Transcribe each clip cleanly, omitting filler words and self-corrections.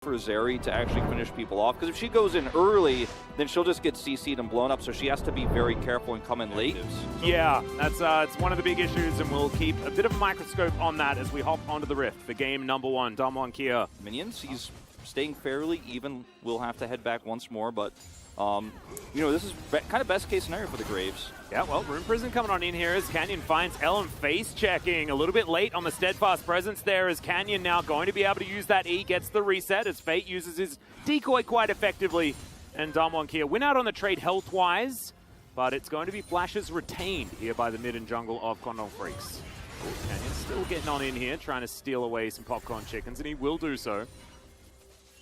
for Zeri to actually finish people off, because if she goes in early, then she'll just get CC'd and blown up, so she has to be very careful and come in late. Yeah, that's it's one of the big issues, and we'll keep a bit of a microscope on that as we hop onto the Rift for game number 1. Damwon Kia. Minions, he's staying fairly even. We'll have to head back once more, but you know, this is kind of best case scenario for the Graves. Yeah, well, Rune Prison coming on in here as Canyon finds Ellen face checking. A little bit late on the Steadfast presence there as Canyon now going to be able to use that E, gets the reset as Fate uses his decoy quite effectively. And Damwon Kia win out on the trade health-wise, but it's going to be flashes retained here by the mid and jungle of Quandong Freaks. Canyon still getting on in here, trying to steal away some popcorn chickens, and he will do so.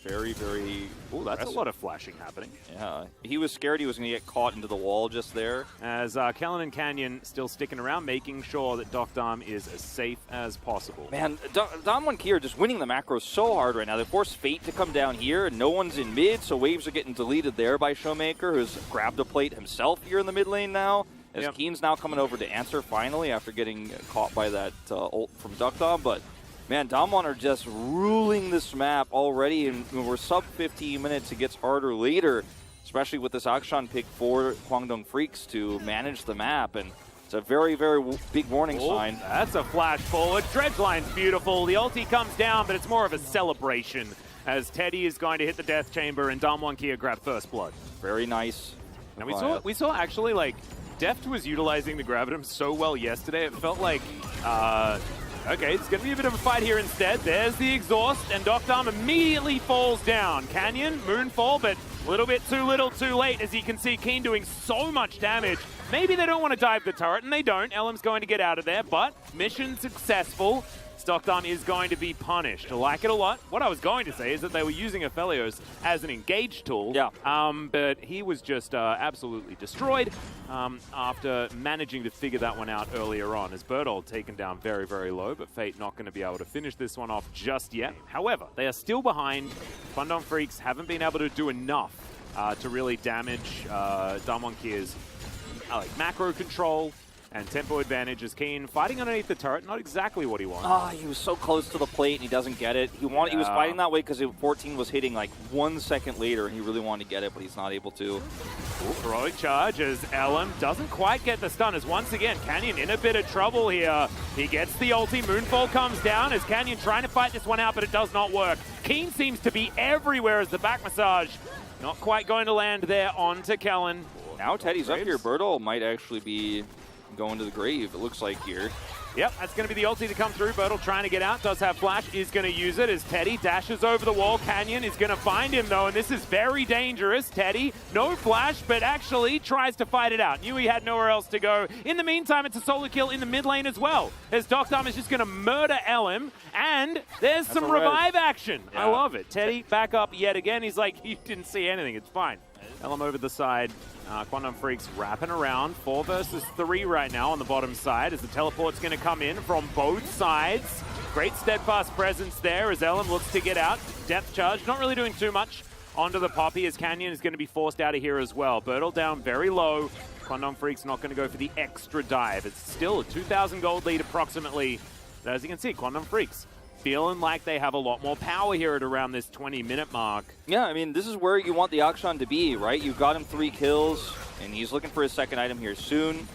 Very, very... Oh, that's a lot of flashing happening. Yeah, he was scared he was going to get caught into the wall just there. As Kellen and Canyon still sticking around, making sure that Dokdam is as safe as possible. Man, Damwon Kia are just winning the macros so hard right now. They force Fate to come down here, and no one's in mid, so waves are getting deleted there by Showmaker, who's grabbed a plate himself here in the mid lane now. As Keen's now coming over to answer finally after getting caught by that ult from Dokdam, but... Man, Damwon are just ruling this map already, and we're sub 15 minutes. It gets harder later, especially with this Akshan pick for Quandong Freaks to manage the map, and it's a very, very big warning sign. That's a flash forward. Dredgeline's beautiful. The ulti comes down, but it's more of a celebration as Teddy is going to hit the Death Chamber and Damwon Kia grab first blood. Very nice. And we saw actually, like, Deft was utilizing the Gravitum so well yesterday. It felt like... okay, it's going to be a bit of a fight here instead. There's the exhaust, and Dokdam immediately falls down. Canyon, Moonfall, but a little bit too little, too late, as you can see Keen doing so much damage. Maybe they don't want to dive the turret, and they don't. Elm's going to get out of there, but mission successful. Dokdam is going to be punished. I like it a lot. What I was going to say is that they were using Aphelios as an engage tool, but he was just absolutely destroyed after managing to figure that one out earlier on, as Bertold taken down very, very low, but Fate not going to be able to finish this one off just yet. However, they are still behind. Quandong Freaks haven't been able to do enough to really damage Damwon Kia's macro control and tempo advantage. Is Keen fighting underneath the turret, not exactly what he wanted. He was so close to the plate and he doesn't get it. He was fighting that way because 14 was hitting like 1 second later and he really wanted to get it, but he's not able to. Heroic charge as Ellum doesn't quite get the stun, as once again Canyon in a bit of trouble here. He gets the ulti, Moonfall comes down as Canyon trying to fight this one out, but it does not work. Keen seems to be everywhere as the back massage not quite going to land there onto Kellen. Now Teddy's up here. Bertol might actually be going to the grave, it looks like here. Yep, that's going to be the ulti to come through. Bertle trying to get out, does have flash, is going to use it as Teddy dashes over the wall. Canyon is going to find him though, and this is very dangerous. Teddy, no flash, but actually tries to fight it out. Knew he had nowhere else to go. In the meantime, it's a solo kill in the mid lane as well, as Dokdam is just going to murder Elim, and there's some revive action. Yeah. I love it. Teddy back up yet again. He's like, he didn't see anything, it's fine. Elim over the side. Quandong Freaks wrapping around. 4 versus 3 right now on the bottom side as the teleport's going to come in from both sides. Great steadfast presence there as Elim looks to get out. Depth charge, not really doing too much onto the Poppy as Canyon is going to be forced out of here as well. Bertle down very low. Quandong Freaks not going to go for the extra dive. It's still a 2,000 gold lead approximately. But as you can see, Quandong Freaks feeling like they have a lot more power here at around this 20-minute mark. Yeah, I mean, this is where you want the Akshan to be, right? You've got him 3 kills, and he's looking for his second item here soon.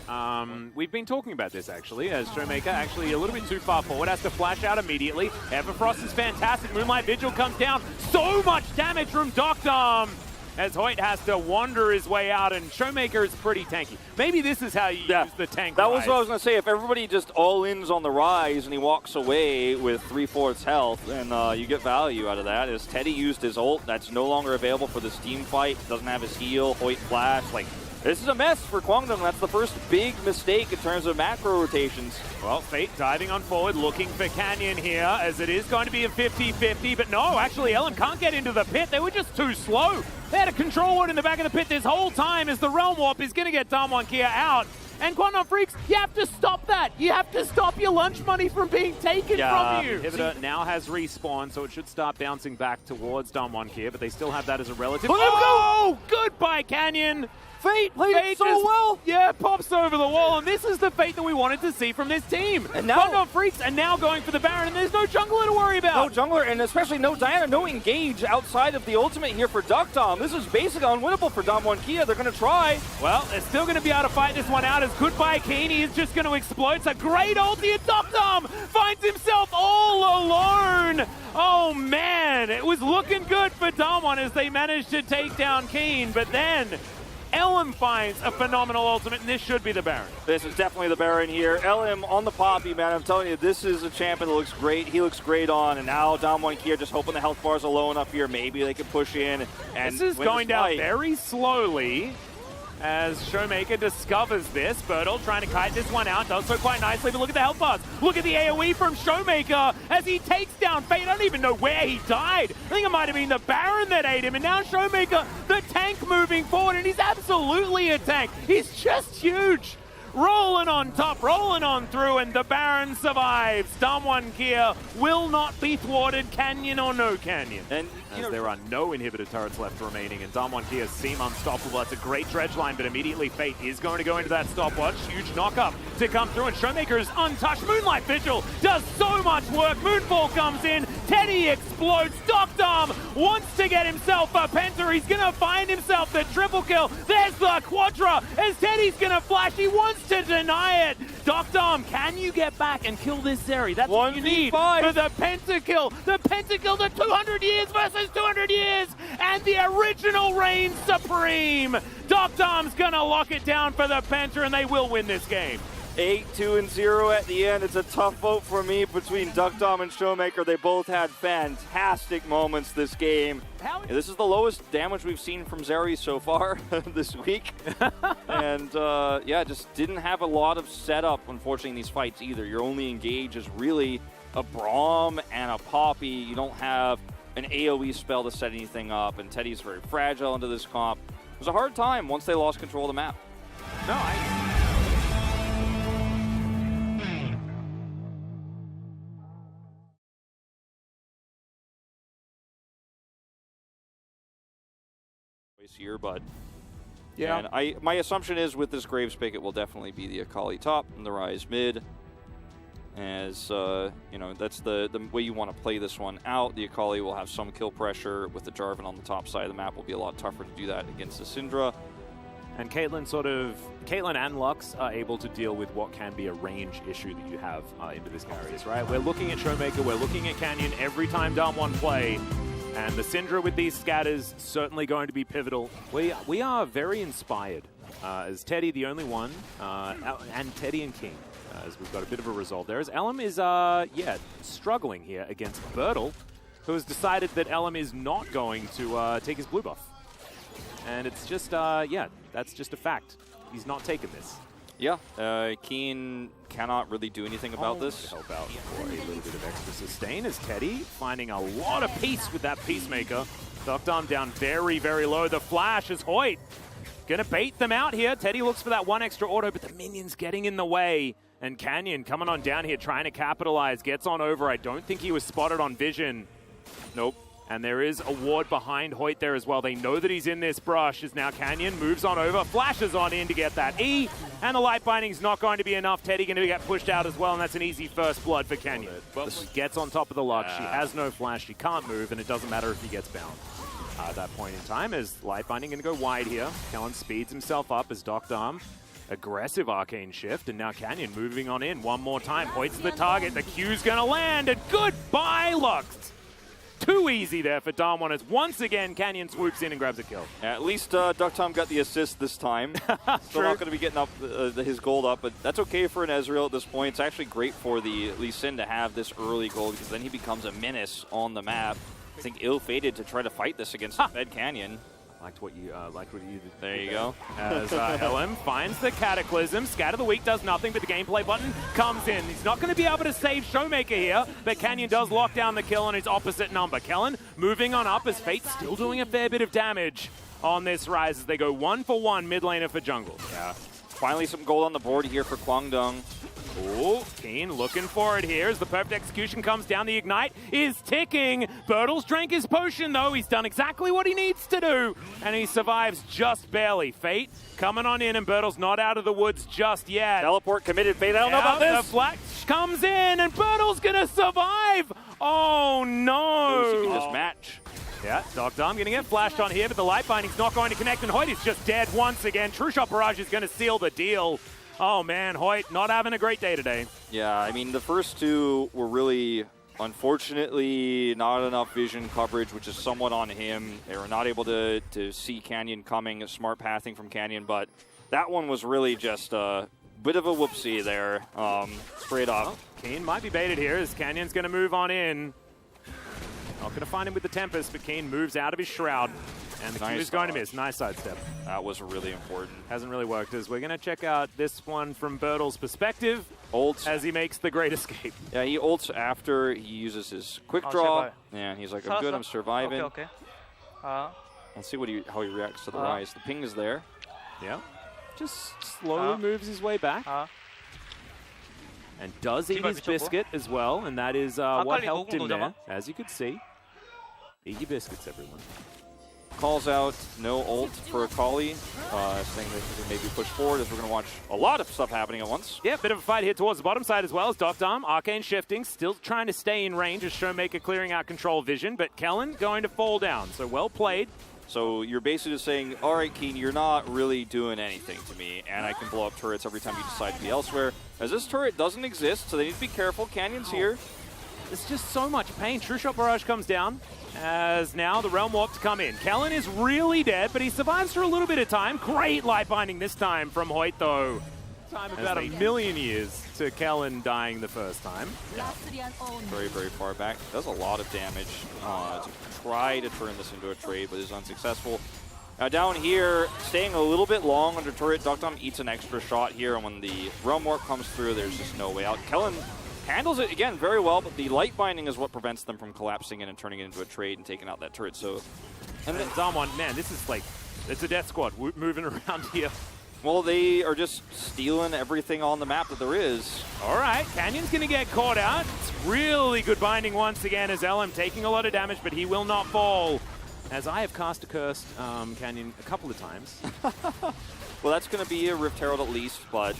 We've been talking about this, actually, as Showmaker actually a little bit too far forward, has to flash out immediately. Everfrost is fantastic. Moonlight Vigil comes down. So much damage from Dokdam, as Hoyt has to wander his way out, and Showmaker is pretty tanky. Maybe this is how you use the tank That rise. was what I was going to say. If everybody just all-ins on the rise and he walks away with 3/4 health, and you get value out of that. As Teddy used his ult, that's no longer available for this team fight. Doesn't have his heal, Hoyt flash. Like, this is a mess for Quandong. That's the first big mistake in terms of macro rotations. Well, Fate diving on forward, looking for Canyon here, as it is going to be a 50-50. But no, actually, Ellen can't get into the pit. They were just too slow. They had a control ward in the back of the pit this whole time as the Realm Warp is going to get Damwon Kia out. And Quandong Freaks, you have to stop that. You have to stop your lunch money from being taken from you. Inhibitor now has respawned, so it should start bouncing back towards Damwon Kia, but they still have that as a relative. Oh, goodbye, Canyon. Fate played so just, well. Yeah, pops over the wall, and this is the Fate that we wanted to see from this team. And now Freaks are now going for the Baron, and there's no jungler to worry about. No jungler, and especially no Diana, no engage outside of the ultimate here for Duckdom. This is basically unwinnable for Damwon Kia. They're going to try. Well, they're still going to be able to fight this one out as Goodbye Keen. He is just going to explode. It's a great ulti, and Duckdom finds himself all alone. Oh, man. It was looking good for Damwon as they managed to take down Keen, but then LM finds a phenomenal ultimate, and this should be the Baron. This is definitely the Baron here. LM on the Poppy, man. I'm telling you, this is a champion that looks great. He looks great on, and now Damwon Kia just hoping the health bar's alone up here. Maybe they can push in and this is win going this down fight. very slowly as Showmaker discovers this. Birtle trying to kite this one out, does so quite nicely, but look at the health bars. Look at the AoE from Showmaker as he takes down Fate. I don't even know where he died. I think it might have been the Baron that ate him, and now Showmaker, the tank moving forward, and he's absolutely a tank. He's just huge. Rolling on top, rolling on through, and the Baron survives. Damwon Kia will not be thwarted, Canyon or no Canyon. And as there are no inhibitor turrets left remaining, and Damwon Kia seem unstoppable. That's a great dredge line, but immediately Fate is going to go into that stopwatch. Huge knock-up to come through, and Showmaker is untouched. Moonlight Vigil does so much work. Moonfall comes in. Teddy explodes. Duckdom wants to get himself a Penta. He's going to find himself the triple kill. There's the Quadra as Teddy's going to flash. He wants to deny it. Duckdom, can you get back and kill this Zeri? That's what you need for the Pentakill. The Pentakill, the 200 years versus 200 years, and the original reigns supreme. Duckdom's gonna lock it down for the Penta, and they will win this game. 8-2-0 at the end. It's a tough vote for me between Duckdom and Showmaker. They both had fantastic moments this game. This is the lowest damage we've seen from Zeri so far this week. And yeah, just didn't have a lot of setup, unfortunately, in these fights either. Your only engage is really a Braum and a Poppy. You don't have an AoE spell to set anything up, and Teddy's very fragile into this comp. It was a hard time once they lost control of the map. No, here, but yeah, and my assumption is with this Graves pick, it will definitely be the Akali top and the Ryze mid, as you know, that's the way you want to play this one out. The Akali will have some kill pressure with the Jarvan on the top side of the map. Will be a lot tougher to do that against the Syndra. And Caitlyn and Lux are able to deal with what can be a range issue that you have into this carries, right? We're looking at Showmaker, we're looking at Canyon every time Damwon play. And the Syndra with these scatters certainly going to be pivotal. We are very inspired as Teddy, the only one, and Teddy and King, as we've got a bit of a resolve there. As LM is, yeah, struggling here against Birtle, who has decided that LM is not going to take his blue buff. And it's just, yeah, that's just a fact. He's not taking this. Yeah, Keen cannot really do anything about this. Help out for a little bit of extra sustain as Teddy finding a lot of peace with that Peacemaker. Duckdom down very, very low. The flash is Hoyt. Gonna bait them out here. Teddy looks for that one extra auto, but the minion's getting in the way. And Canyon coming on down here trying to capitalize. Gets on over. I don't think he was spotted on vision. Nope. And there is a ward behind Hoyt there as well. They know that he's in this brush as now Canyon moves on over, flashes on in to get that E, and the light binding's not going to be enough. Teddy going to get pushed out as well, and that's an easy first blood for Canyon. Well, he gets on top of the Lux. She has no flash. She can't move, and it doesn't matter if he gets bound. At that point in time, as light binding going to go wide here. Kellen speeds himself up as Duckdom. Aggressive arcane shift, and now Canyon moving on in one more time. Hoyt's the target. The Q's going to land, and goodbye, Lux. Too easy there for Damwon as once again Canyon swoops in and grabs a kill. Yeah, at least Duckdom got the assist this time. Still not going to be getting up his gold up, but that's okay for an Ezreal at this point. It's actually great for the Lee Sin to have this early gold because then he becomes a menace on the map. I think ill-fated to try to fight this against the Fed Canyon. Liked what you did. There you go. As LM finds the Cataclysm. Scatter the Weak does nothing, but the gameplay button comes in. He's not going to be able to save Showmaker here, but Canyon does lock down the kill on his opposite number. Kellen moving on up as Fate's still doing a fair bit of damage on this Ryze as they go 1-for-1 mid laner for jungle. Yeah. Finally some gold on the board here for Kwangdong. Oh, Keen looking for it here as the perfect execution comes down. The ignite is ticking. Bertles drank his potion, though. He's done exactly what he needs to do, and he survives just barely. Fate coming on in, and Bertles not out of the woods just yet. Teleport committed. Fate, I don't know about this. The flash comes in, and Bertles gonna survive. Oh, no. He can just match. Yeah, Dr. I'm going to get flashed on here, but the light binding's not going to connect, and Hoyt is just dead once again. True Shot Barrage is going to seal the deal. Oh, man, Hoyt not having a great day today. Yeah, I mean, the first two were really, unfortunately, not enough vision coverage, which is somewhat on him. They were not able to see Canyon coming, smart pathing from Canyon, but that one was really just a bit of a whoopsie there, straight up. Well, Keen might be baited here as Canyon's going to move on in. Not going to find him with the Tempest, but Keen moves out of his Shroud. And the Q is going to miss. Nice sidestep. That was really important. Hasn't really worked as we're going to check out this one from Bertles' perspective. Ults. As he makes the great escape. Yeah, he ults after he uses his quick draw. And he's like, I'm good, I'm surviving. Okay. Let's see how he reacts to the rise. The ping is there. Yeah. Just slowly moves his way back. And does eat his biscuit as well, and that is what helped him there, as you could see. Eat your biscuits, everyone. Calls out no ult for Akali, saying that he can maybe push forward as we're going to watch a lot of stuff happening at once. Yeah, bit of a fight here towards the bottom side as well as Dr. Arcane shifting, still trying to stay in range as Showmaker clearing out control vision, but Kellen going to fall down, so well played. So you're basically just saying, all right, Keen, you're not really doing anything to me, and I can blow up turrets every time you decide to be elsewhere. As this turret doesn't exist, so they need to be careful. Canyon's here. It's just so much pain. True Shot Barrage comes down as now the Realm Warp to come in. Kellen is really dead, but he survives for a little bit of time. Great light binding this time from Hoyt, though. Time about a million years to Kellen dying the first time. Yeah. Very, very far back. Does a lot of damage to try to turn this into a trade, but is unsuccessful. Now down here, staying a little bit long under turret, Dr. eats an extra shot here, and when the Realm Warp comes through, there's just no way out. Kellen handles it, again, very well, but the light binding is what prevents them from collapsing in and turning it into a trade and taking out that turret. So, and then Damwon, man, this is like, it's a death squad moving around here. Well, they are just stealing everything on the map that there is. All right, Canyon's going to get caught out. It's really good binding once again as LM taking a lot of damage, but he will not fall. As I have cast a curse Canyon a couple of times. Well, that's going to be a Rift Herald at least, but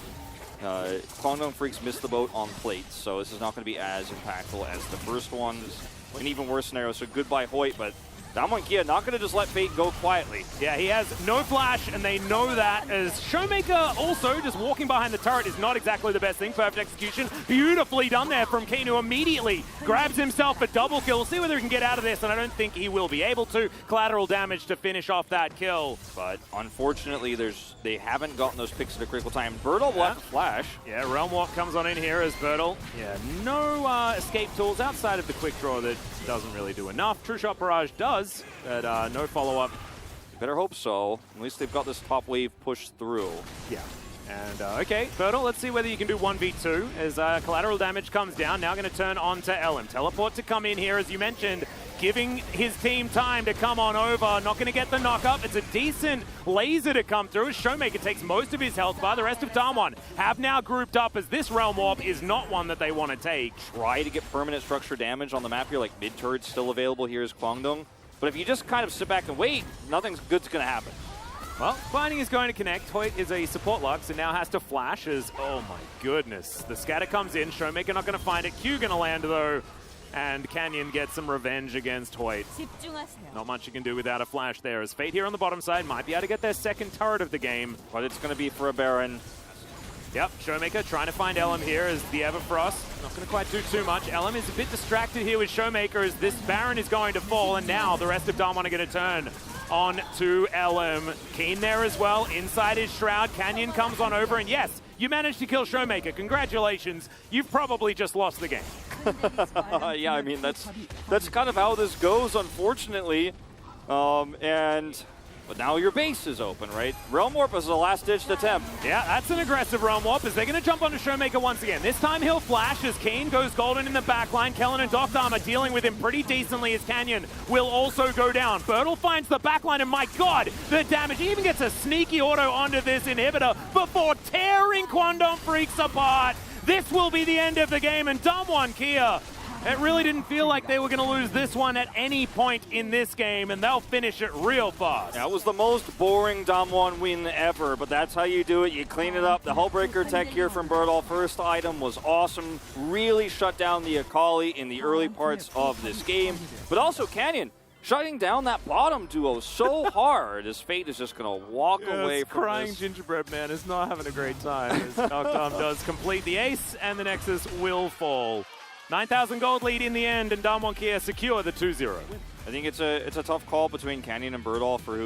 Kwangdong Freaks missed the boat on plates, so this is not going to be as impactful as the first one. An even worse scenario, so goodbye Hoyt, but Damwon Kia not going to just let Fate go quietly. Yeah, he has no flash, and they know that, as Showmaker also just walking behind the turret is not exactly the best thing. Perfect execution. Beautifully done there from Keen, who immediately grabs himself a double kill. We'll see whether he can get out of this, and I don't think he will be able to. Collateral damage to finish off that kill. But unfortunately, they haven't gotten those picks at a critical time. Bertle left flash. Yeah, Realm Walk comes on in here as Bertle. Yeah, no escape tools outside of the quick draw that doesn't really do enough. True Shot Barrage does, but no follow-up. You better hope so. At least they've got this top wave pushed through. Yeah. And, okay, Bertle, let's see whether you can do 1v2 as collateral damage comes down. Now going to turn on to Ellen. Teleport to come in here, as you mentioned, giving his team time to come on over. Not going to get the knock-up. It's a decent laser to come through as Showmaker takes most of his health bar. The rest of Damwon have now grouped up as this Realm Warp is not one that they want to take. Try to get permanent structure damage on the map here, like mid-turret's still available here is Kwangdong. But if you just kind of sit back and wait, nothing good's going to happen. Well, Binding is going to connect. Hoyt is a support Lux and now has to flash as, oh my goodness. The scatter comes in. Showmaker not going to find it. Q going to land though. And Canyon gets some revenge against Hoyt. Not much you can do without a flash there, as Fate here on the bottom side might be able to get their second turret of the game. But it's going to be for a Baron. Yep, Showmaker trying to find Elm here as the Everfrost. Not going to quite do too much. Elm is a bit distracted here with Showmaker as this Baron is going to fall, and now the rest of Damwon are going to turn on to Elm. Keen there as well, inside his Shroud. Canyon comes on over, and yes, you managed to kill Showmaker. Congratulations. You've probably just lost the game. Yeah, I mean, that's kind of how this goes, unfortunately. But now your base is open, right? Realm Warp is a last-ditched attempt. Yeah, that's an aggressive Realm Warp as they're going to jump onto Showmaker once again. This time he'll flash as Keen goes golden in the backline. Kellen and Dr. are dealing with him pretty decently as Canyon will also go down. Bertle finds the backline, and my god, the damage. He even gets a sneaky auto onto this inhibitor before tearing Kwangdong Freaks apart. This will be the end of the game, and Damwon Kia, it really didn't feel like they were going to lose this one at any point in this game, and they'll finish it real fast. That was the most boring Damwon win ever, but that's how you do it. You clean it up. The Hullbreaker tech here from Birdall, first item, was awesome. Really shut down the Akali in the early parts of this game. But also Canyon, shutting down that bottom duo so hard as Fate is just going to walk away from crying this. Gingerbread Man is not having a great time as Noctom does complete the ace, and the Nexus will fall. 9,000 gold lead in the end, and Damwon Kia secure the 2-0. I think it's a tough call between Canyon and Birdall for who